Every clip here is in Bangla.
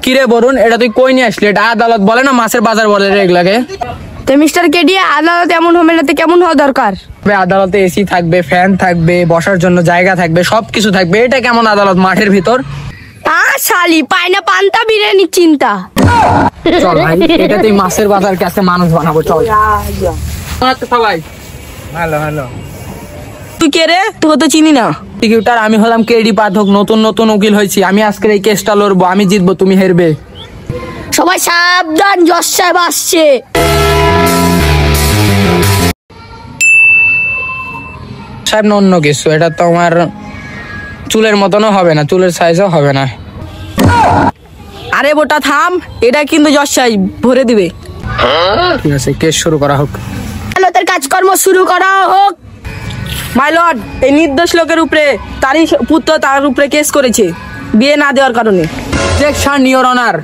কিরে বরুণ, এটা তুই কই নিয়ে আসলি? এটা আদালত বলে না মাছের বাজার বলে রে এগুলাকে? তো মিস্টার কেডি, আদালত এমন হবে না কেমন হওয়া দরকার? আদালতে এসি থাকবে, ফ্যান থাকবে, বসার জন্য জায়গা থাকবে, সবকিছু থাকবে। এটা কেমন আদালত মাঠের ভিতর? শালি পাই না পান্তা বিরিয়ানি চিন্তা। চল ভাই, এটা তুই মাছের বাজার কাছে মানুষ বানাবো, চল। সবাই হ্যালো হ্যালো, তুই কে রে? তোকে তো চিনি না। প্রসিকিউটর, আমি হলাম কেডি পাঠক, নতুন নতুন উকিল হয়েছি। আমি আজকের এই কেসটা লড়বো, আমি জিতবো, তুমি হেরবে। সবাই সাবধান, জজ সাহেব আসছে। সাহেব না অন্য কিছু, এটা তো আমার চুলের মতনও হবে না, চুলের সাইজও হবে না। আরে বোটা থাম, এটা কিন্তু জজ সাহেব ভরে দিবে। ঠিক আছে, কেস শুরু করা হোক। আদালতের কাজকর্ম শুরু করা হোক। মাই লর্ড, এই নির্দোষ লোকের উপরে তারই পুত্র তার উপরে কেস করেছে বিয়ে না দেওয়ার কারণে। Objection your honour.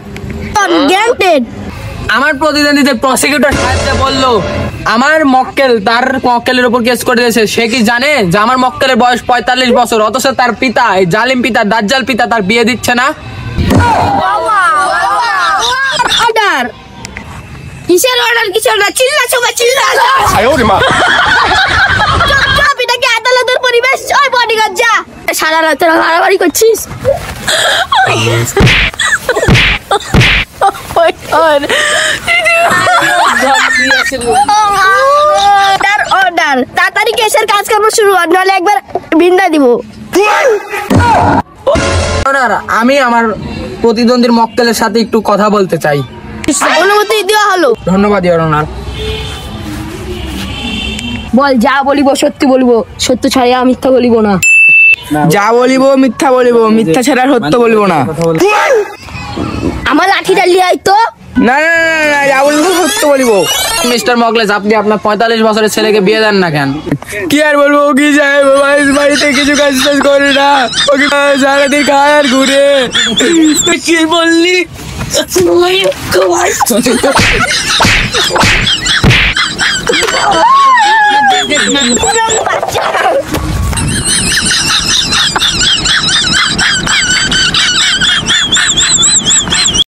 গ্রান্টেড। আমার প্রতিদ্বন্দ্বীদের প্রসিকিউটর সাহেব বললো আমার মক্কেল তার মক্কেলের উপর কেস করে দিয়েছে। সে কি জানে যে আমার মক্কেলের বয়স 45 বছর, অথচ তার পিতা, এই জালিম পিতা, দাজ্জাল পিতা তার বিয়ে দিচ্ছে না? অর্ডার কিসের অর্ডার? কিসের না চিল্লা, সবাই চিল্লা। এটা কি আদালতের পরিবেশ? ওই বডিগার্ড যা, সারা রাত মারামারি করছিস। অর্ডার তাড়াতাড়ি কেসের কাজকর্ম শুরু কর, নাহলে একবার ভিন্ডা দিব। আমি আমার প্রতিদ্বন্দ্বীর মক্কেলের সাথে একটু কথা বলতে চাই। অনুমতি দেওয়া হলো। ধন্যবাদ ইওর অনার। বল, যা বলিব সত্যি বলিব, সত্য ছাড়া মিথ্যা বলিব না। যা বলিব মিথ্যা বলিব, মিথ্যা ছাড়া সত্য বলিব না। আমার লাঠিটা লিয়ে আই তো। না না না, যা বলবো সত্য বলিব। মিস্টার মকলেস, আপনি আপনার 45 বছরের ছেলেকে বিয়ে দেন না কেন? কি আর বলবো, কি সাহেব বাড়িতে কিছু কাজ টাজ করে না, ওকে সারাদিন খায় আর ঘুরে। কি বললি?